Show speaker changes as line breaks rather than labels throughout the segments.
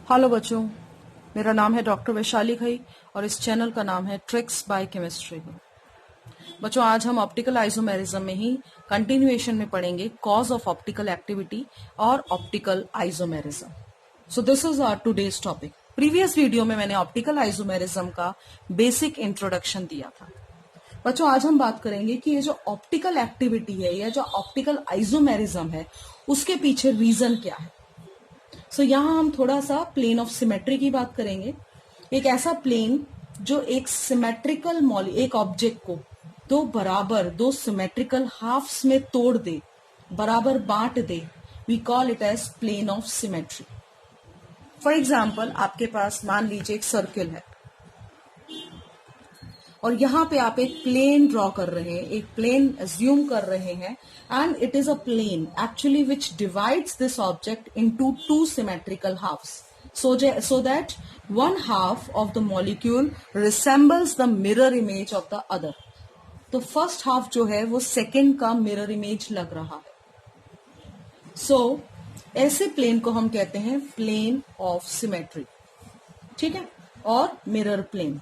Hello बच्चों, मेरा नाम है डॉक्टर वैशाली घई और इस चैनल का नाम है ट्रिक्स बाय केमिस्ट्री। बच्चों, आज हम ऑप्टिकल आइसोमेरिज्म में ही कंटिन्यूएशन में पढ़ेंगे कॉज ऑफ ऑप्टिकल एक्टिविटी और optical isomerism. So this is our today's topic. Previous video में मैंने ऑप्टिकल आइसोमेरिज्म का बेसिक इंट्रोडक्शन दिया था। बच्चों, आज हम बात करेंगे कि ये जो ऑप्टिकल एक्टिविटी है या जो ऑप्टिकल आइसोमेरिज्म है उसके पीछे रीजन क्या है। सो यहाँ हम थोड़ा सा प्लेन ऑफ सिमेट्री की बात करेंगे। एक ऐसा प्लेन जो एक सिमेट्रिकल एक ऑब्जेक्ट को दो सिमेट्रिकल हाफ्स में तोड़ दे, बराबर बांट दे, we call it as plane of symmetry. For example, आपके पास मान लीजिए एक सर्किल है और यहाँ पे आप एक प्लेन ड्रॉ कर रहे हैं, एक प्लेन अज्यूम कर रहे हैं, and it is a plane actually which divides this object into two symmetrical halves, so that one half of the molecule resembles the mirror image of the other. तो first half जो है वो second का mirror image लग रहा है। सो ऐसे plane को हम कहते हैं प्लेन ऑफ सिमेट्री, ठीक है, और मिरर प्लेन।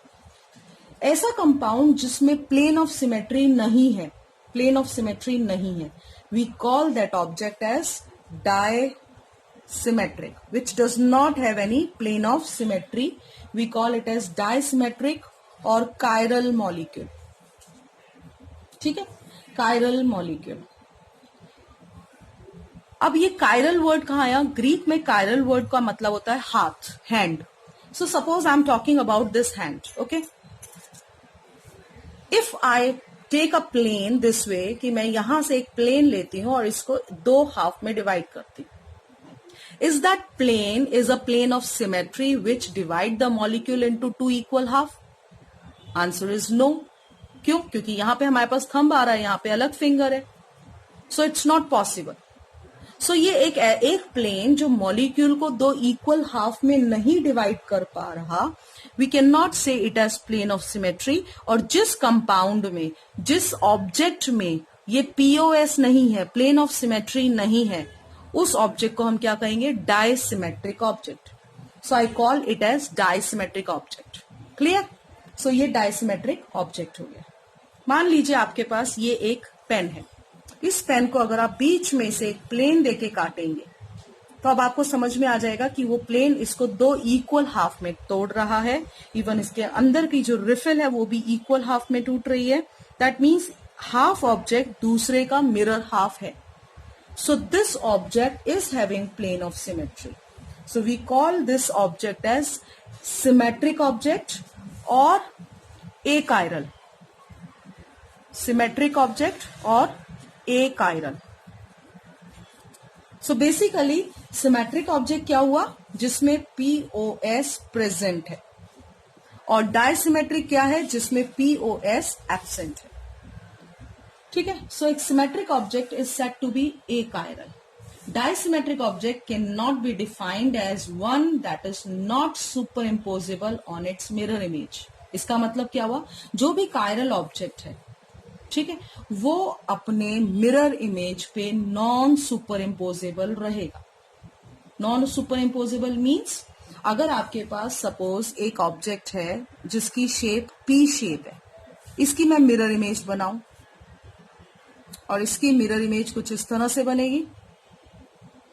ऐसा कंपाउंड जिसमें प्लेन ऑफ सिमेट्री नहीं है, प्लेन ऑफ सिमेट्री नहीं है, we call that object as dissymmetric, which does not have any plane of symmetry, we call it as dissymmetric or chiral molecule. ठीक है, chiral molecule. अब ये chiral word कहाँ आया? ग्रीक में कायरल वर्ड का मतलब होता है हाथ, hand. So suppose I am talking about this hand, okay. If I take a plane this way, कि मैं यहां से एक प्लेन लेती हूं और इसको दो हाफ में डिवाइड करती हूं, is that plane is a plane of symmetry which divide the molecule into two equal half? Answer is no. क्यों? क्योंकि यहां पे हमारे पास थंब आ रहा है, यहां पे अलग फिंगर है, सो इट्स नॉट पॉसिबल। सो ये एक प्लेन जो मॉलिक्यूल को दो इक्वल हाफ में नहीं डिवाइड कर पा रहा, we can not say it as plane of symmetry. और जिस कंपाउंड में, जिस ऑब्जेक्ट में ये पीओएस नहीं है, प्लेन ऑफ सिमेट्री नहीं है, उस ऑब्जेक्ट को हम क्या कहेंगे? Dissymmetric object. So I call it as dissymmetric object. Clear? So ये डायसिमेट्रिक ऑब्जेक्ट हो गया। मान लीजिए आपके पास ये एक पेन है। इस पेन को अगर आप बीच में से एक प्लेन देके काटेंगे तो अब आपको समझ में आ जाएगा कि वो प्लेन इसको दो इक्वल हाफ में तोड़ रहा है। इवन इसके अंदर की जो रिफिल है वो भी इक्वल हाफ में टूट रही है। दैट मीन्स हाफ ऑब्जेक्ट दूसरे का मिरर हाफ है। So this object is having plane of symmetry. So we call this object as symmetric object और एकाइरल। सिमेट्रिक ऑब्जेक्ट और achiral. So basically symmetric object क्या हुआ? जिसमें पीओएस प्रेजेंट है, और डायसिमेट्रिक क्या है? जिसमें पीओएस एब्सेंट है। ठीक है, सो एक symmetric object is said to be achiral. Dissymmetric object can not be defined as one that is not superimposable on its mirror image. इसका मतलब क्या हुआ? जो भी कायरल ऑब्जेक्ट है, ठीक है, वो अपने मिरर इमेज पे नॉन सुपर इम्पोजेबल रहेगा। नॉन सुपर इम्पोजेबल मीन्स अगर आपके पास सपोज एक ऑब्जेक्ट है जिसकी शेप पी शेप है, इसकी मैं मिरर इमेज बनाऊं और इसकी मिरर इमेज कुछ इस तरह से बनेगी,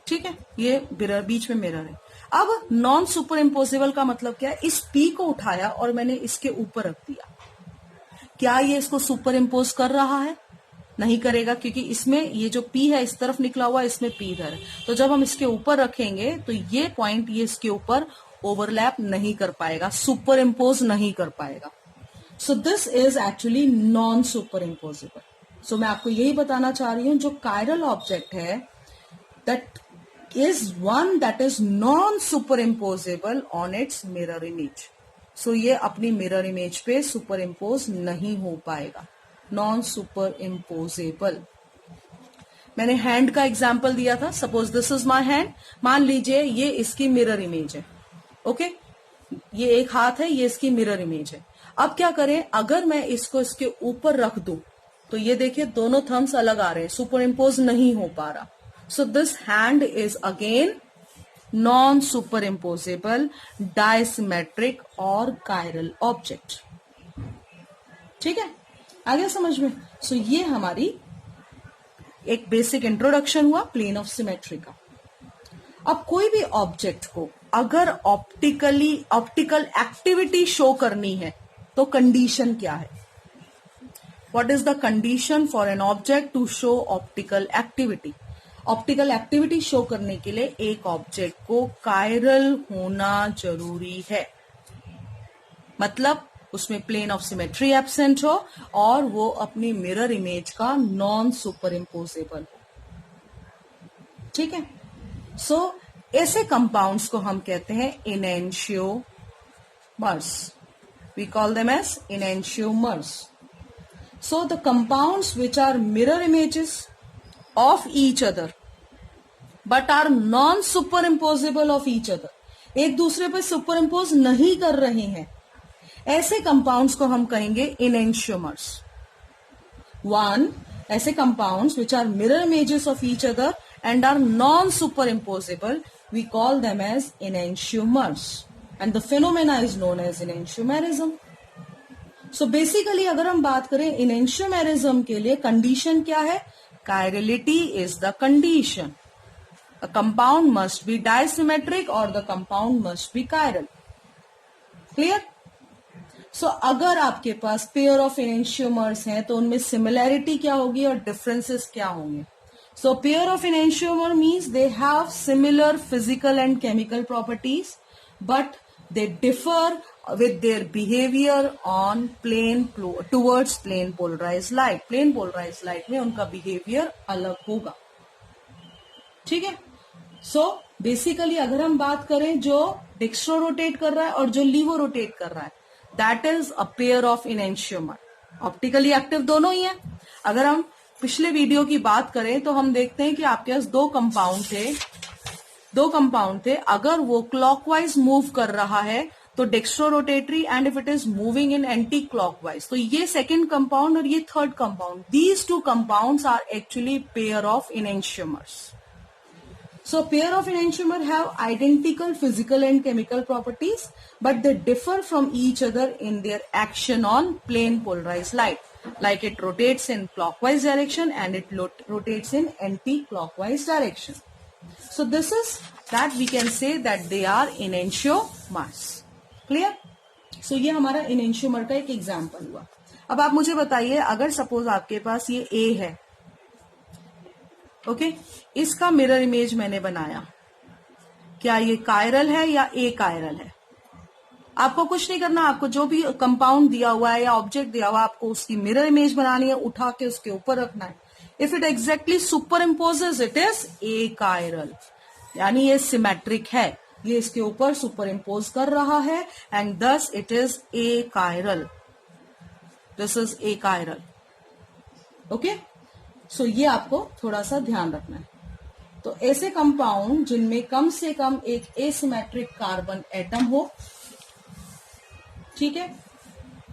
ठीक है, ये मिरर, बीच में मिरर है। अब नॉन सुपर इम्पोजेबल का मतलब क्या है? इस पी को उठाया और मैंने इसके ऊपर रख दिया, क्या ये इसको सुपर इम्पोज कर रहा है? नहीं करेगा, क्योंकि इसमें ये जो पी है इस तरफ निकला हुआ है, इसमें पी इधर है। तो जब हम इसके ऊपर रखेंगे तो ये पॉइंट ये इसके ऊपर ओवरलैप नहीं कर पाएगा, सुपर इम्पोज नहीं कर पाएगा। So this is actually non superimposable. सो मैं आपको यही बताना चाह रही हूं, जो कायरल ऑब्जेक्ट है that is one that is non superimposable on its mirror image. So ये अपनी मिरर इमेज पे सुपर इम्पोज नहीं हो पाएगा, नॉन सुपर इम्पोजेबल। मैंने हैंड का एग्जाम्पल दिया था। Suppose this is my hand. मान लीजिए ये इसकी मिरर इमेज है, ओके, ये एक हाथ है, ये इसकी मिरर इमेज है। अब क्या करें? अगर मैं इसको इसके ऊपर रख दूं तो ये देखिए दोनों थम्स अलग आ रहे हैं, सुपर इम्पोज नहीं हो पा रहा। So this hand is again non superimposable, dissymmetric or chiral object. ठीक है, आ गया समझ में? सो ये हमारी एक बेसिक इंट्रोडक्शन हुआ प्लेन ऑफ सिमेट्री का। अब कोई भी ऑब्जेक्ट को अगर ऑप्टिकल एक्टिविटी शो करनी है तो कंडीशन क्या है? What is the condition for an object to show optical activity? Optical activity show करने के लिए एक ऑब्जेक्ट को कायरल होना जरूरी है, मतलब उसमें प्लेन ऑफ सिमेट्री एब्सेंट हो और वो अपनी मिरर इमेज का नॉन सुपर इम्पोजेबल हो। ठीक है, सो ऐसे कंपाउंड्स को हम कहते हैं enantiomers. We call them as enantiomers. So the compounds which are mirror images of each other but are non superimposable of each other, एक दूसरे पर सुपर इम्पोज नहीं कर रहे हैं, ऐसे कंपाउंड्स को हम कहेंगे इनैंशियोमर्स। वन, ऐसे compounds which are mirror images of each other and are non-superimposable, we call them as enantiomers, and the phenomena is known as enantiomerism. So basically अगर हम बात करें enantiomerism के लिए कंडीशन क्या है? Chirality is the condition. A compound must be disymmetric or the compound must be chiral. Clear? So अगर आपके पास pair of enantiomers हैं तो उनमें similarity क्या होगी और differences क्या होंगे? So pair of enantiomer means they have similar physical and chemical properties, but they differ with their behavior on towards plane polarized light. Plane polarized light में उनका behavior अलग होगा। ठीक है, so basically अगर हम बात करें जो डेक्स्ट्रो रोटेट कर रहा है और जो लीवो रोटेट कर रहा है, that is a pair of enantiomer. Optically active दोनों ही है। अगर हम पिछले वीडियो की बात करें तो हम देखते हैं कि आपके पास दो कंपाउंड थे, अगर वो क्लॉकवाइज मूव कर रहा है तो dextrorotatory, and if it is moving in anticlockwise तो ये सेकेंड कंपाउंड और ये third compound, these two compounds are actually pair of enantiomers. So pair of enantiomer have identical physical and chemical properties, but they differ from each other in their action on plane polarized light. Like it rotates in clockwise direction and it rotates in anti-clockwise direction. So this is that we can say that they are enantiomers. Clear? So ये हमारा enantiomer का एक example हुआ. अब आप मुझे बताइए, अगर suppose आपके पास ये A है, ओके, इसका मिरर इमेज मैंने बनाया, क्या ये कायरल है या ए कायरल है? आपको कुछ नहीं करना, आपको जो भी कंपाउंड दिया हुआ है या ऑब्जेक्ट दिया हुआ है आपको उसकी मिरर इमेज बनानी है, उठा के उसके ऊपर रखना है. If it exactly super imposes it is a chiral, यानी ये सिमेट्रिक है, ये इसके ऊपर सुपर इम्पोज कर रहा है and thus it is a chiral. This is a chiral. Okay, so ये आपको थोड़ा सा ध्यान रखना है. तो ऐसे कंपाउंड जिनमें कम से कम एक एसिमेट्रिक कार्बन एटम हो, ठीक है,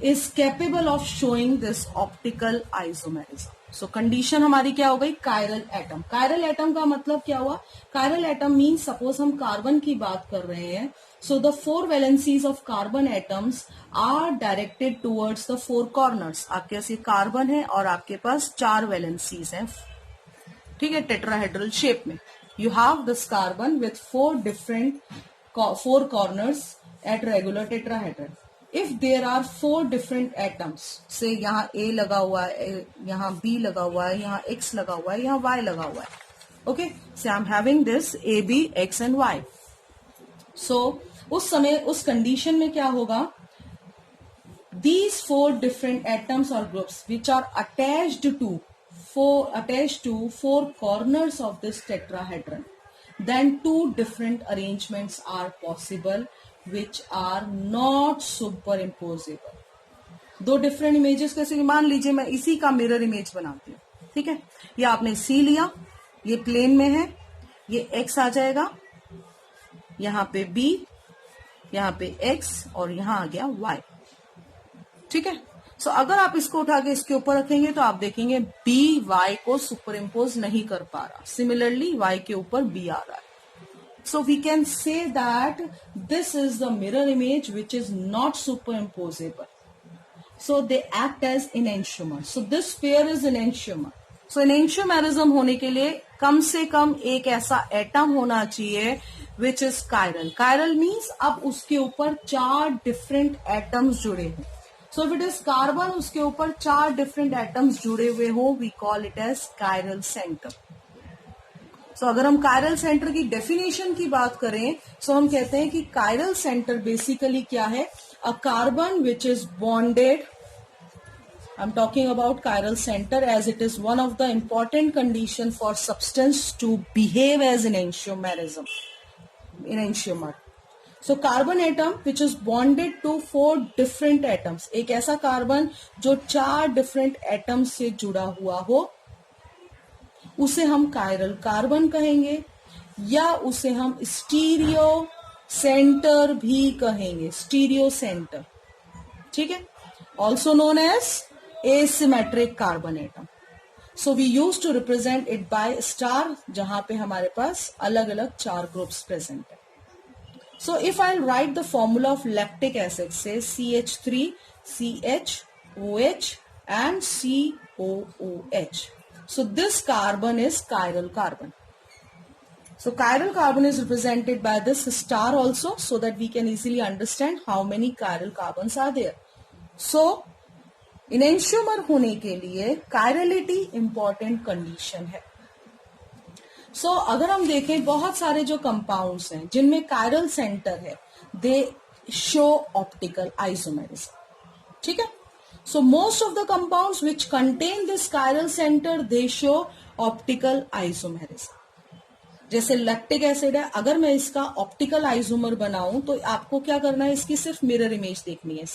is capable of showing this optical isomerism. So condition हमारी क्या हो गई? Chiral atom. कायरल एटम का मतलब क्या हुआ? कायरल एटम मीन सपोज हम कार्बन की बात कर रहे हैं, so the 4 valencies of carbon atoms are directed towards the 4 corners. आपके पास ये कार्बन है और आपके पास 4 वैलेंसीज हैं, ठीक है, टेट्राहेड्रल शेप में. You have this carbon with 4 corners at regular tetrahedral. If there are 4 different atoms, से यहाँ A लगा हुआ है, यहाँ B लगा हुआ है, यहाँ X लगा हुआ है, यहाँ Y लगा हुआ है. Okay, so I'm having this A, B, X and Y. So उस समय उस कंडीशन में क्या होगा? These 4 different atoms or groups which are attached to 4 corners of this tetrahedron, then 2 different arrangements are possible which are not superimposable. 2 different images कैसे? मान लीजिए मैं इसी का मिरर इमेज बनाती हूँ, ठीक है, ये आपने C लिया, ये प्लेन में है, ये X आ जाएगा, यहाँ पे B, यहाँ पे X और यहाँ आ गया Y, ठीक है. सो अगर आप इसको उठा के इसके ऊपर रखेंगे तो आप देखेंगे B Y को सुपर इम्पोज नहीं कर पा रहा, सिमिलरली Y के ऊपर B आ रहा है. So we can say that this is the mirror image which is not superimposable. So they act as enantiomer. So this pair is enantiomer. So enantiomerism होने के लिए कम से कम एक ऐसा एटम होना चाहिए which is chiral. Chiral means अब उसके ऊपर 4 different atoms जुड़े हैं. So if it is carbon, उसके ऊपर 4 different atoms जुड़े हुए हो, we call it as chiral center. So अगर हम कायरल सेंटर की डेफिनेशन की बात करें, so हम कहते हैं कि कायरल सेंटर बेसिकली क्या है? A carbon which is bonded. I'm talking about chiral center as it is one of the important condition for substance to behave as an enantiomerism. Enantiomer. So carbon atom which is bonded to 4 different atoms. एक ऐसा carbon जो 4 different atoms से जुड़ा हुआ हो, उसे हम chiral carbon कहेंगे या उसे हम स्टीरियो सेंटर भी कहेंगे. स्टीरियो सेंटर, ठीक है, also known as asymmetric carbon atom. So we used to represent it by star, जहां पे हमारे पास अलग अलग 4 ग्रुप्स प्रेजेंट है. So if I'll write the formula of lactic acid, say CH3, CHOH and COOH. So this carbon is chiral carbon. So chiral carbon is represented by this star also, so that we can easily understand how many chiral carbons are there. So enantiomer होने के लिए chirality important condition है. सो अगर हम देखें बहुत सारे जो कंपाउंड्स हैं जिनमें कायरल सेंटर है, दे शो ऑप्टिकल आइसोमेरिज्म. ठीक है. So most of the compounds which contain this chiral centre they show optical isomerism. जैसे लैक्टिक एसिड है, अगर मैं इसका ऑप्टिकल आइसोमर बनाऊं तो आपको क्या करना है, इसकी सिर्फ मिरर इमेज देखनी है.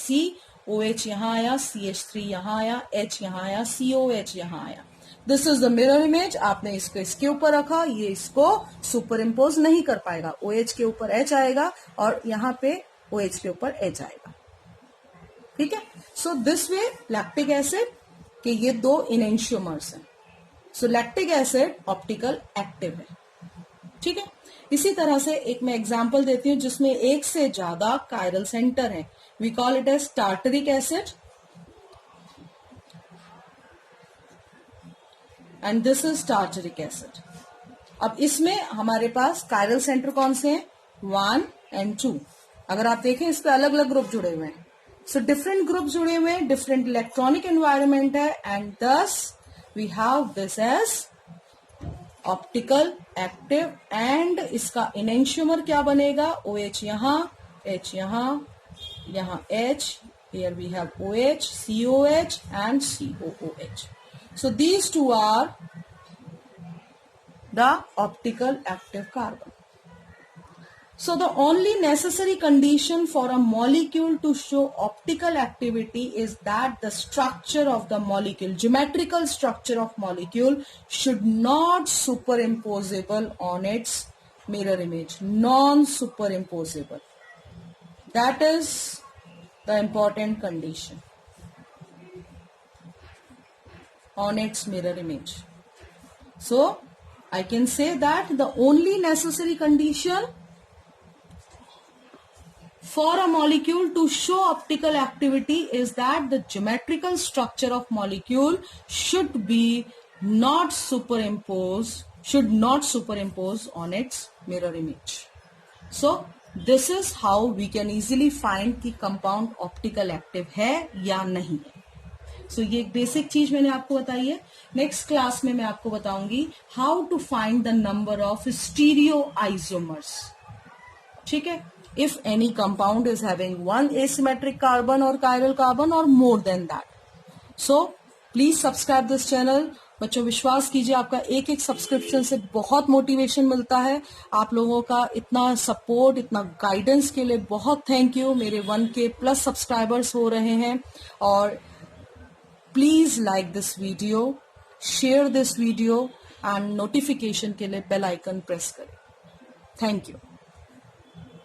COH यहां आया, CH3 यहां आया, H यहां आया, COH यहां आया. This is the mirror image. आपने इसको इसके ऊपर रखा, ये इसको सुपर इम्पोज नहीं कर पाएगा. OH के ऊपर H आएगा और यहां पे OH के ऊपर H आएगा. ठीक है. So this way lactic acid के ये 2 इनेंशियोमर्स हैं. सो लैक्टिक एसिड ऑप्टिकल एक्टिव है. ठीक है. इसी तरह से एक मैं एग्जांपल देती हूं जिसमें एक से ज्यादा कायरल सेंटर है. We call it as tartaric acid and this is tartaric acid. अब इसमें हमारे पास कायरल सेंटर कौन से हैं? 1 and 2. अगर आप देखें इस पे अलग अलग ग्रुप जुड़े हुए हैं. सो डिफरेंट ग्रुप जुड़े हुए हैं, डिफरेंट इलेक्ट्रॉनिक एनवायरमेंट है, and thus we have this as optical active. And इसका इनेंशियोमर क्या बनेगा? OH यहां, H यहां, यहां H, here we have OH, COH and COOH. So these two are the optical active carbon. So the only necessary condition for a molecule to show optical activity is that the structure of the molecule, geometrical structure of molecule should not superimposable on its mirror image, non-superimposable. That is the important condition on its mirror image. So I can say that the only necessary condition for a molecule to show optical activity is that the geometrical structure of molecule should not superimpose on its mirror image. So this is how we can easily find कि compound optical active है या नहीं है. So ये एक basic चीज मैंने आपको बताई है. नेक्स्ट क्लास में मैं आपको बताऊंगी how to find the number of stereoisomers. ठीक है. If any compound is having one asymmetric carbon or chiral carbon or more than that. So please subscribe this channel. बच्चों विश्वास कीजिए आपका एक एक सब्सक्रिप्शन से बहुत मोटिवेशन मिलता है. आप लोगों का इतना सपोर्ट, इतना गाइडेंस के लिए बहुत थैंक यू. मेरे 1K+ सब्सक्राइबर्स हो रहे हैं. और please like this video, share this video and notification के लिए बेल आइकन प्रेस करें. Thank you.